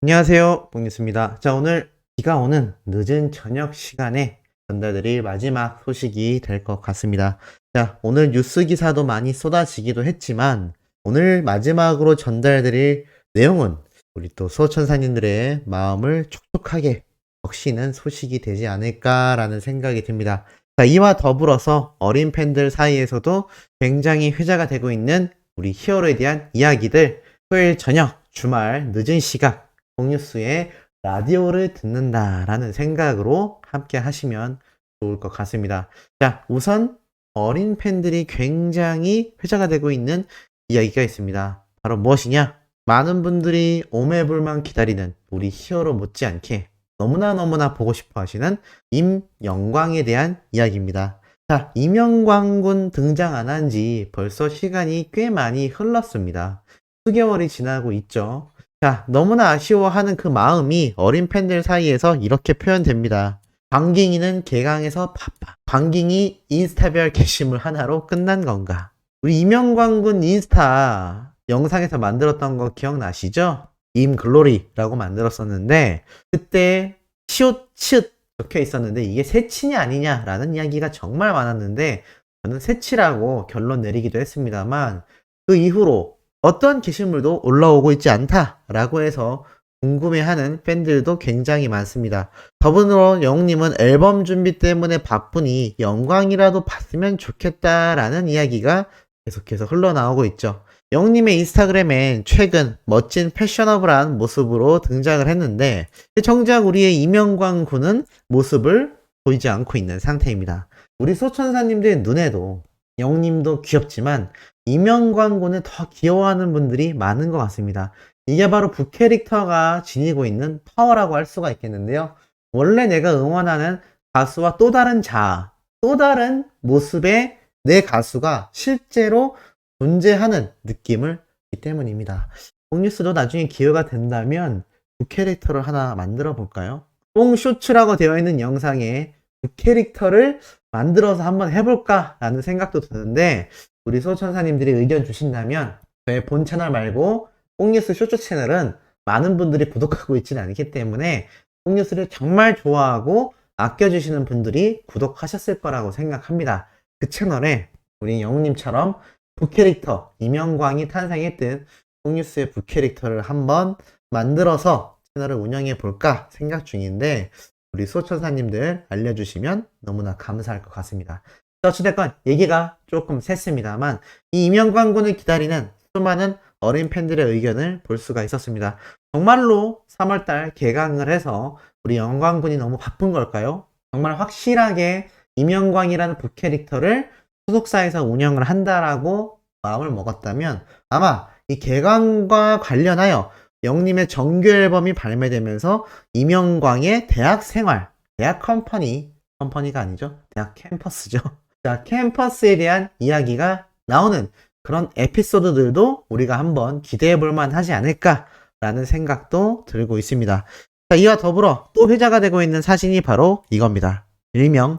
안녕하세요, 봉유스입니다. 자, 오늘 비가 오는 늦은 저녁 시간에 전달드릴 마지막 소식이 될 것 같습니다. 자, 오늘 뉴스 기사도 많이 쏟아지기도 했지만 오늘 마지막으로 전달드릴 내용은 우리 또 수호천사님들의 마음을 촉촉하게 적시는 소식이 되지 않을까라는 생각이 듭니다. 자, 이와 더불어서 어린 팬들 사이에서도 굉장히 회자가 되고 있는 우리 히어로에 대한 이야기들, 토요일 저녁 주말 늦은 시각 봉뉴스의 라디오를 듣는다라는 생각으로 함께 하시면 좋을 것 같습니다. 자, 우선 어린 팬들이 굉장히 회자가 되고 있는 이야기가 있습니다. 바로 무엇이냐? 많은 분들이 오매불만 기다리는 우리 히어로 못지않게 너무나 보고 싶어 하시는 임영광에 대한 이야기입니다. 자, 임영광 군 등장 안 한 지 벌써 시간이 꽤 많이 흘렀습니다. 수개월이 지나고 있죠. 자, 너무나 아쉬워하는 그 마음이 어린 팬들 사이에서 이렇게 표현됩니다. 광깅이는 개강에서 바빠. 광깅이 인스타별 게시물 하나로 끝난 건가? 우리 임영광 군 인스타 영상에서 만들었던 거 기억나시죠? 임글로리라고 만들었었는데 그때 치읓 적혀 있었는데 이게 새치냐 아니냐라는 이야기가 정말 많았는데 저는 새치라고 결론 내리기도 했습니다만 그 이후로 어떤 게시물도 올라오고 있지 않다라고 해서 궁금해하는 팬들도 굉장히 많습니다. 더불어 영웅님은 앨범 준비 때문에 바쁘니 영광이라도 봤으면 좋겠다라는 이야기가 계속해서 흘러나오고 있죠. 영웅님의 인스타그램엔 최근 멋진 패셔너블한 모습으로 등장을 했는데 정작 우리의 임영광 군은 모습을 보이지 않고 있는 상태입니다. 우리 소천사님들의 눈에도 영웅님도 귀엽지만 임영광 군을 더 귀여워하는 분들이 많은 것 같습니다. 이게 바로 북캐릭터가 지니고 있는 파워라고 할 수가 있겠는데요. 원래 내가 응원하는 가수와 또 다른 자아, 또 다른 모습의 내 가수가 실제로 존재하는 느낌을 있기 때문입니다. 뽕뉴스도 나중에 기회가 된다면 북캐릭터를 하나 만들어 볼까요? 뽕쇼츠라고 되어 있는 영상에 북캐릭터를 만들어서 한번 해볼까 라는 생각도 드는데 우리 소천사님들이 의견 주신다면 저의 본 채널 말고 뽕뉴스 쇼츠 채널은 많은 분들이 구독하고 있지는 않기 때문에 뽕뉴스를 정말 좋아하고 아껴주시는 분들이 구독하셨을 거라고 생각합니다. 그 채널에 우리 영웅님처럼 북캐릭터 임영광이 탄생했듯 뽕뉴스의 북캐릭터를 한번 만들어서 채널을 운영해 볼까 생각 중인데 우리 소천사님들 알려주시면 너무나 감사할 것 같습니다. 어찌됐건 얘기가 조금 샜습니다만 이 임영광 군을 기다리는 수많은 어린 팬들의 의견을 볼 수가 있었습니다. 정말로 3월달 개강을 해서 우리 영광 군이 너무 바쁜 걸까요? 정말 확실하게 임영광이라는 북캐릭터를 소속사에서 운영을 한다라고 마음을 먹었다면 아마 이 개강과 관련하여 영님의 정규 앨범이 발매되면서 임영광의 대학 생활, 대학 컴퍼니가 아니죠. 대학 캠퍼스죠. 자, 캠퍼스에 대한 이야기가 나오는 그런 에피소드들도 우리가 한번 기대해 볼 만하지 않을까라는 생각도 들고 있습니다. 자, 이와 더불어 또 회자가 되고 있는 사진이 바로 이겁니다. 일명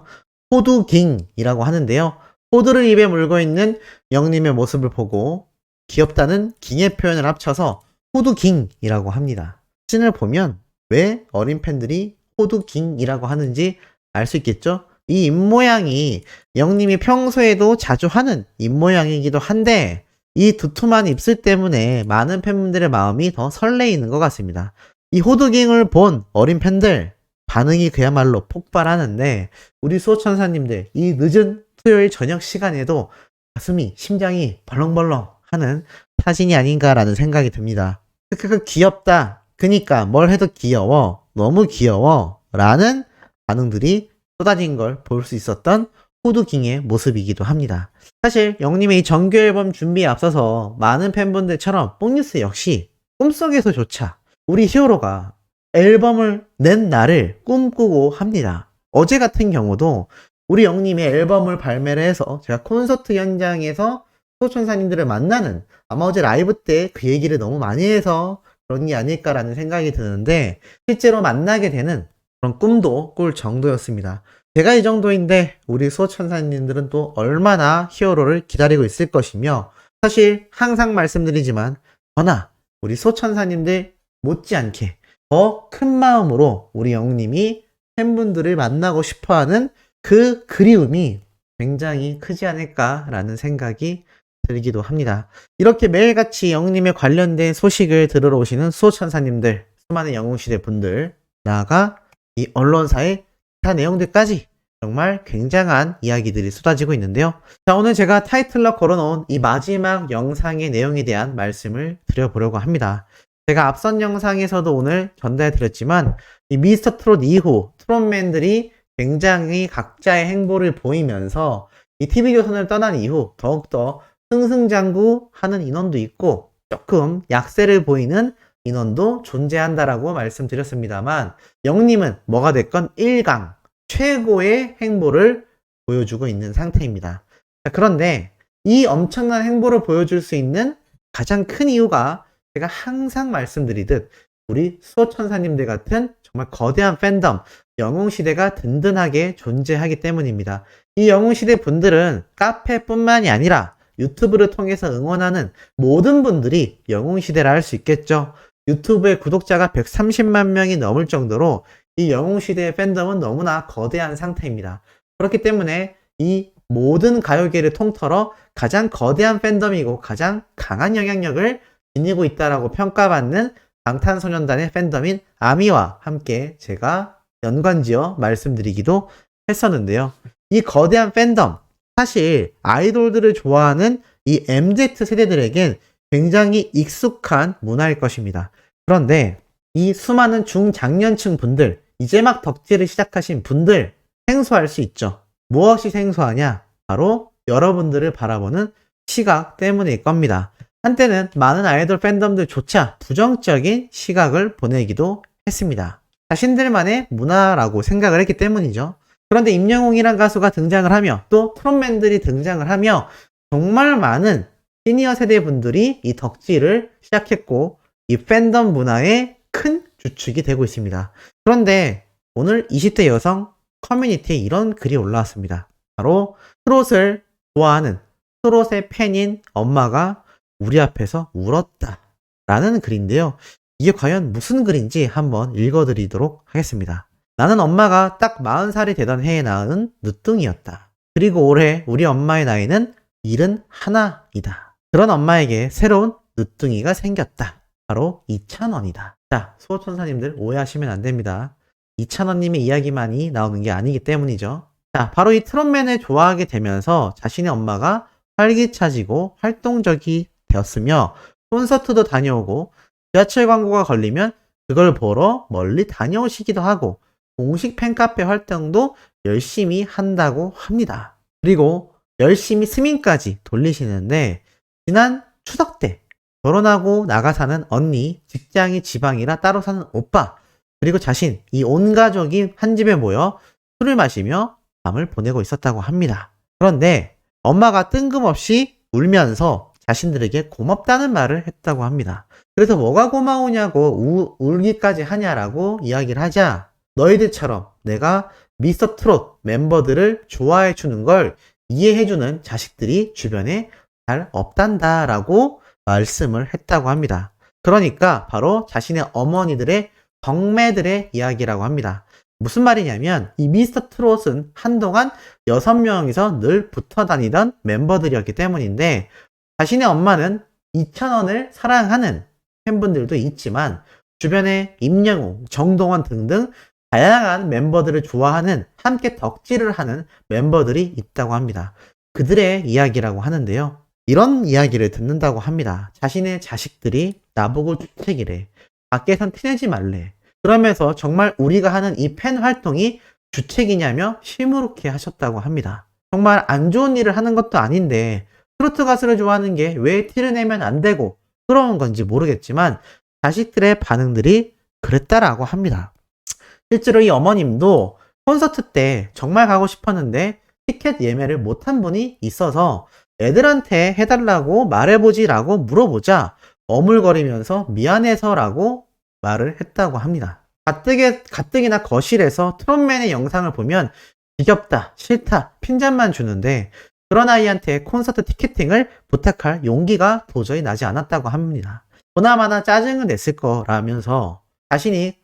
호두깅이라고 하는데요. 호두를 입에 물고 있는 영님의 모습을 보고 귀엽다는 깅의 표현을 합쳐서 호두깅이라고 합니다. 사진을 보면 왜 어린 팬들이 호두깅이라고 하는지 알 수 있겠죠? 이 입모양이 영님이 평소에도 자주 하는 입모양이기도 한데 이 두툼한 입술 때문에 많은 팬분들의 마음이 더 설레이는 것 같습니다. 이 호두깅을 본 어린 팬들 반응이 그야말로 폭발하는데 우리 수호천사님들 이 늦은 토요일 저녁 시간에도 가슴이 심장이 벌렁벌렁 하는 사진이 아닌가라는 생각이 듭니다. 귀엽다. 그니까 뭘 해도 귀여워. 너무 귀여워. 라는 반응들이 쏟아진 걸 볼 수 있었던 호두깅의 모습이기도 합니다. 사실 영님의 이 정규 앨범 준비에 앞서서 많은 팬분들처럼 뽕뉴스 역시 꿈속에서조차 우리 히어로가 앨범을 낸 날을 꿈꾸고 합니다. 어제 같은 경우도 우리 영님의 앨범을 발매를 해서 제가 콘서트 현장에서 소천사님들을 만나는 아마 어제 라이브 때 그 얘기를 너무 많이 해서 그런 게 아닐까라는 생각이 드는데 실제로 만나게 되는 그런 꿈도 꿀 정도였습니다. 제가 이 정도인데 우리 수호천사님들은 또 얼마나 히어로를 기다리고 있을 것이며 사실 항상 말씀드리지만 저나 우리 수호천사님들 못지않게 더 큰 마음으로 우리 영웅님이 팬분들을 만나고 싶어하는 그 그리움이 굉장히 크지 않을까라는 생각이 들기도 합니다. 이렇게 매일같이 영웅님에 관련된 소식을 들으러 오시는 수호천사님들, 수많은 영웅시대 분들, 나아가 이 언론사의 기타 내용들까지 정말 굉장한 이야기들이 쏟아지고 있는데요. 자, 오늘 제가 타이틀로 걸어놓은 이 마지막 영상의 내용에 대한 말씀을 드려보려고 합니다. 제가 앞선 영상에서도 오늘 전달해드렸지만 이 미스터 트롯 이후 트롯맨들이 굉장히 각자의 행보를 보이면서 이 TV조선을 떠난 이후 더욱더 승승장구하는 인원도 있고 조금 약세를 보이는 인원도 존재한다라고 말씀드렸습니다만 영님은 뭐가 됐건 1강 최고의 행보를 보여주고 있는 상태입니다. 자, 그런데 이 엄청난 행보를 보여줄 수 있는 가장 큰 이유가 제가 항상 말씀드리듯 우리 수호천사님들 같은 정말 거대한 팬덤, 영웅시대가 든든하게 존재하기 때문입니다. 이 영웅시대 분들은 카페뿐만이 아니라 유튜브를 통해서 응원하는 모든 분들이 영웅시대라 할 수 있겠죠. 유튜브의 구독자가 130만 명이 넘을 정도로 이 영웅시대의 팬덤은 너무나 거대한 상태입니다. 그렇기 때문에 이 모든 가요계를 통틀어 가장 거대한 팬덤이고 가장 강한 영향력을 지니고 있다라고 평가받는 방탄소년단의 팬덤인 아미와 함께 제가 연관지어 말씀드리기도 했었는데요. 이 거대한 팬덤, 사실 아이돌들을 좋아하는 이 MZ 세대들에겐 굉장히 익숙한 문화일 것입니다. 그런데 이 수많은 중장년층 분들, 이제 막 덕질을 시작하신 분들 생소할 수 있죠. 무엇이 생소하냐? 바로 여러분들을 바라보는 시각 때문일 겁니다. 한때는 많은 아이돌 팬덤들조차 부정적인 시각을 보내기도 했습니다. 자신들만의 문화라고 생각을 했기 때문이죠. 그런데 임영웅이란 가수가 등장을 하며 또 트롯맨들이 등장을 하며 정말 많은 시니어 세대 분들이 이 덕질을 시작했고 이 팬덤 문화의 큰 주축이 되고 있습니다. 그런데 오늘 20대 여성 커뮤니티에 이런 글이 올라왔습니다. 바로 트롯을 좋아하는 트롯의 팬인 엄마가 우리 앞에서 울었다 라는 글인데요. 이게 과연 무슨 글인지 한번 읽어드리도록 하겠습니다. 나는 엄마가 딱 40살이 되던 해에 낳은 늦둥이였다. 그리고 올해 우리 엄마의 나이는 71이다. 그런 엄마에게 새로운 늦둥이가 생겼다. 바로 이찬원이다. 자, 수호천사님들 오해하시면 안 됩니다. 이찬원님의 이야기만이 나오는 게 아니기 때문이죠. 자, 바로 이 트롯맨을 좋아하게 되면서 자신의 엄마가 활기차지고 활동적이 되었으며 콘서트도 다녀오고 지하철 광고가 걸리면 그걸 보러 멀리 다녀오시기도 하고 공식 팬카페 활동도 열심히 한다고 합니다. 그리고 열심히 스밍까지 돌리시는데 지난 추석 때 결혼하고 나가 사는 언니, 직장이 지방이라 따로 사는 오빠, 그리고 자신 이 온 가족이 한 집에 모여 술을 마시며 밤을 보내고 있었다고 합니다. 그런데 엄마가 뜬금없이 울면서 자신들에게 고맙다는 말을 했다고 합니다. 그래서 뭐가 고마우냐고 울기까지 하냐라고 이야기를 하자 너희들처럼 내가 미스터 트롯 멤버들을 좋아해 주는 걸 이해해주는 자식들이 주변에 잘 없단다 라고 말씀을 했다고 합니다. 그러니까 바로 자신의 어머니들의 덕매들의 이야기라고 합니다. 무슨 말이냐면 이 미스터 트롯은 한동안 6명이서 늘 붙어 다니던 멤버들이었기 때문인데 자신의 엄마는 이찬원을 사랑하는 팬분들도 있지만 주변에 임영웅, 정동원 등등 다양한 멤버들을 좋아하는 함께 덕질을 하는 멤버들이 있다고 합니다. 그들의 이야기라고 하는데요. 이런 이야기를 듣는다고 합니다. 자신의 자식들이 나보고 주책이래. 밖에선 티내지 말래. 그러면서 정말 우리가 하는 이 팬 활동이 주책이냐며 시무룩해 하셨다고 합니다. 정말 안 좋은 일을 하는 것도 아닌데 트로트 가수를 좋아하는 게 왜 티를 내면 안 되고 그런 건지 모르겠지만 자식들의 반응들이 그랬다라고 합니다. 실제로 이 어머님도 콘서트 때 정말 가고 싶었는데 티켓 예매를 못한 분이 있어서 애들한테 해달라고 말해보지라고 물어보자 어물거리면서 미안해서라고 말을 했다고 합니다. 가뜩이나 거실에서 트롯맨의 영상을 보면 지겹다, 싫다, 핀잔만 주는데 그런 아이한테 콘서트 티켓팅을 부탁할 용기가 도저히 나지 않았다고 합니다. 보나마나 짜증을 냈을 거라면서 자신이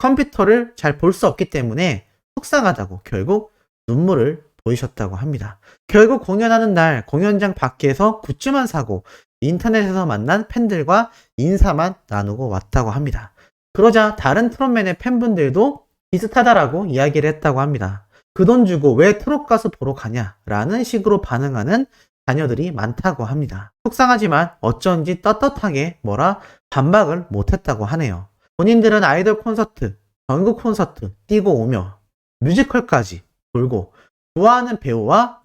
컴퓨터를 잘 볼 수 없기 때문에 속상하다고 결국 눈물을 보이셨다고 합니다. 결국 공연하는 날 공연장 밖에서 굿즈만 사고 인터넷에서 만난 팬들과 인사만 나누고 왔다고 합니다. 그러자 다른 트롯맨의 팬분들도 비슷하다라고 이야기를 했다고 합니다. 그 돈 주고 왜 트롯 가수 보러 가냐라는 식으로 반응하는 자녀들이 많다고 합니다. 속상하지만 어쩐지 떳떳하게 뭐라 반박을 못했다고 하네요. 본인들은 아이돌 콘서트, 전국 콘서트 뛰고 오며 뮤지컬까지 돌고 좋아하는 배우와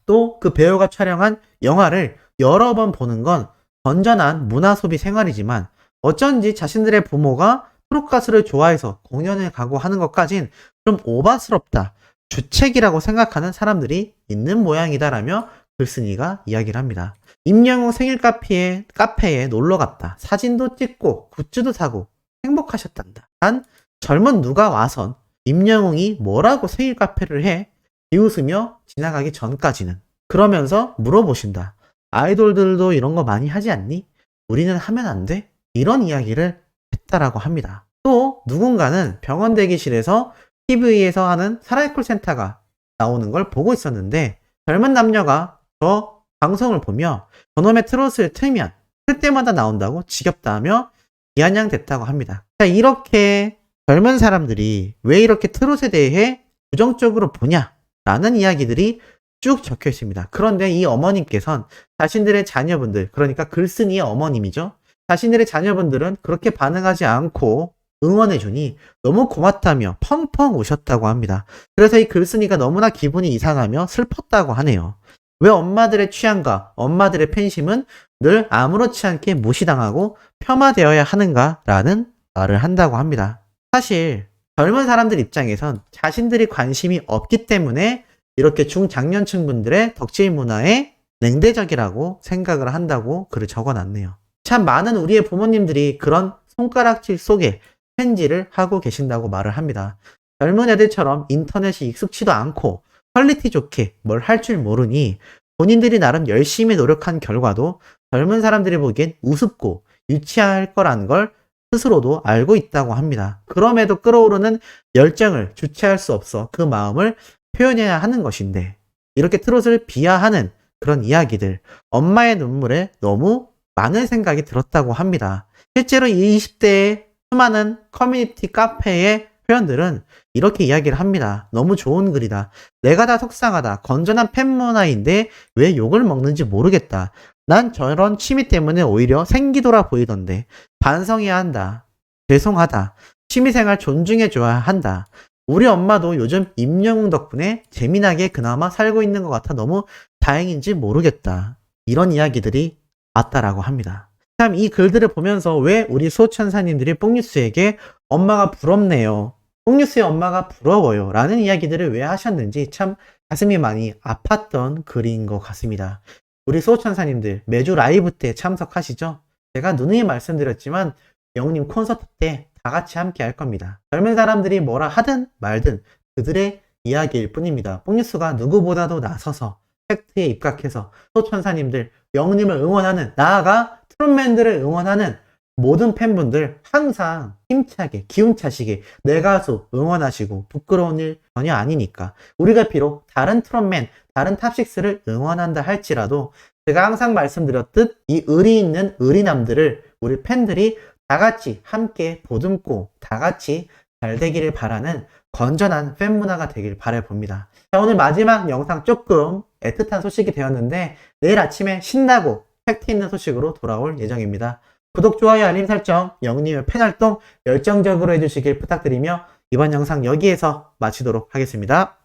또 그 배우가 촬영한 영화를 여러 번 보는 건 건전한 문화 소비 생활이지만 어쩐지 자신들의 부모가 트롯 가수를 좋아해서 공연을 가고 하는 것까진 좀 오바스럽다, 주책이라고 생각하는 사람들이 있는 모양이다라며 글쓴이가 이야기를 합니다. 임영웅 생일 카페에 놀러 갔다. 사진도 찍고 굿즈도 사고 행복하셨단다. 단 젊은 누가 와선 임영웅이 뭐라고 생일 카페를 해? 비웃으며 지나가기 전까지는. 그러면서 물어보신다. 아이돌들도 이런 거 많이 하지 않니? 우리는 하면 안 돼? 이런 이야기를 했다라고 합니다. 또 누군가는 병원 대기실에서 TV에서 하는 사라이 콜센터가 나오는 걸 보고 있었는데 젊은 남녀가 저 방송을 보며 저놈의 트롯을 틀면 틀 때마다 나온다고 지겹다 하며 비아냥댔다고 합니다. 자, 이렇게 젊은 사람들이 왜 이렇게 트롯에 대해 부정적으로 보냐라는 이야기들이 쭉 적혀 있습니다. 그런데 이 어머님께서는 자신들의 자녀분들, 그러니까 글쓴이의 어머님이죠. 자신들의 자녀분들은 그렇게 반응하지 않고 응원해주니 너무 고맙다며 펑펑 우셨다고 합니다. 그래서 이 글쓴이가 너무나 기분이 이상하며 슬펐다고 하네요. 왜 엄마들의 취향과 엄마들의 팬심은 늘 아무렇지 않게 무시당하고 폄하되어야 하는가라는 말을 한다고 합니다. 사실 젊은 사람들 입장에선 자신들이 관심이 없기 때문에 이렇게 중장년층 분들의 덕질 문화에 냉대적이라고 생각을 한다고 글을 적어놨네요. 참 많은 우리의 부모님들이 그런 손가락질 속에 팬질을 하고 계신다고 말을 합니다. 젊은 애들처럼 인터넷이 익숙치도 않고 퀄리티 좋게 뭘 할 줄 모르니 본인들이 나름 열심히 노력한 결과도 젊은 사람들이 보기엔 우습고 유치할 거라는 걸 스스로도 알고 있다고 합니다. 그럼에도 끓어오르는 열정을 주체할 수 없어 그 마음을 표현해야 하는 것인데 이렇게 트롯을 비하하는 그런 이야기들, 엄마의 눈물에 너무 많은 생각이 들었다고 합니다. 실제로 이 20대의 수많은 커뮤니티 카페의 표현들은 이렇게 이야기를 합니다. 너무 좋은 글이다. 내가 다 속상하다. 건전한 팬 문화인데 왜 욕을 먹는지 모르겠다. 난 저런 취미 때문에 오히려 생기돌아 보이던데 반성해야 한다. 죄송하다. 취미생활 존중해줘야 한다. 우리 엄마도 요즘 임영웅 덕분에 재미나게 그나마 살고 있는 것 같아 너무 다행인지 모르겠다. 이런 이야기들이 왔다라고 합니다. 참 이 글들을 보면서 왜 우리 수호천사님들이 뽕뉴스에게 엄마가 부럽네요. 뽕뉴스의 엄마가 부러워요. 라는 이야기들을 왜 하셨는지 참 가슴이 많이 아팠던 글인 것 같습니다. 우리 수호천사님들 매주 라이브 때 참석하시죠? 제가 누누이 말씀드렸지만 영웅님 콘서트 때 다 같이 함께 할 겁니다. 젊은 사람들이 뭐라 하든 말든 그들의 이야기일 뿐입니다. 뽕뉴스가 누구보다도 나서서 팩트에 입각해서 수호천사님들, 영웅님을 응원하는, 나아가 트롯맨들을 응원하는 모든 팬분들 항상 힘차게 기운차시게 내 가수 응원하시고 부끄러운 일 전혀 아니니까 우리가 비록 다른 트롯맨, 다른 탑식스를 응원한다 할지라도 제가 항상 말씀드렸듯 이 의리 있는 의리남들을 우리 팬들이 다 같이 함께 보듬고 다 같이 잘 되기를 바라는 건전한 팬 문화가 되길 바라봅니다. 자, 오늘 마지막 영상 조금 애틋한 소식이 되었는데 내일 아침에 신나고 팩트 있는 소식으로 돌아올 예정입니다. 구독, 좋아요, 알림 설정, 영웅님의 팬활동 열정적으로 해주시길 부탁드리며 이번 영상 여기에서 마치도록 하겠습니다.